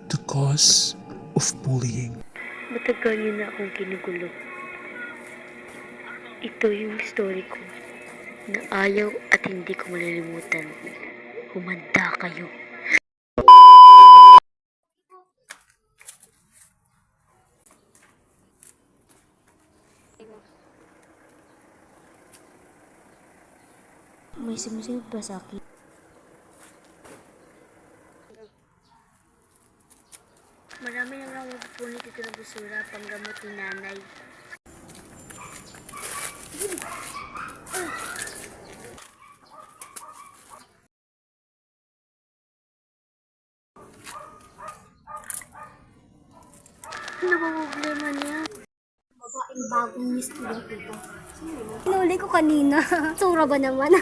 The cause of bullying. Matagal niyo na akong kinugulo. Ito yung story ko na ayaw at hindi ko malilimutan. Humanda kayo. May sumusunod ba sa akin? Marami na lang mapupunit ito ng basura panggamot ni nanay. Ano ba problema niya? Babaeng bagong Miss Student dito. Hinuli ko kanina. Sura ba naman?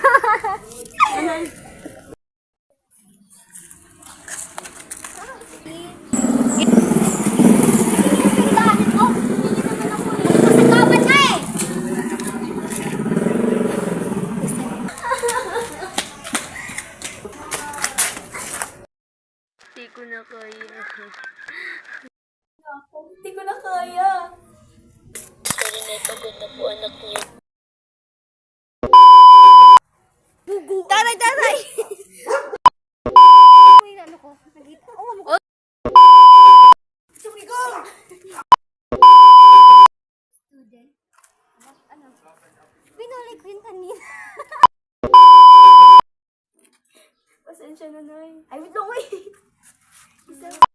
Hindi ko na kaya. Hindi ko na kaya. Sorry na pagod na po anak niyo. Taray, taray! Uy, ano ko? Nagita. Oh, ano ko? Sumigong! Student? Ano? Pinuli ko yun kanina. Pasensya na, Nay. Ay, wait lang, wait. Isa.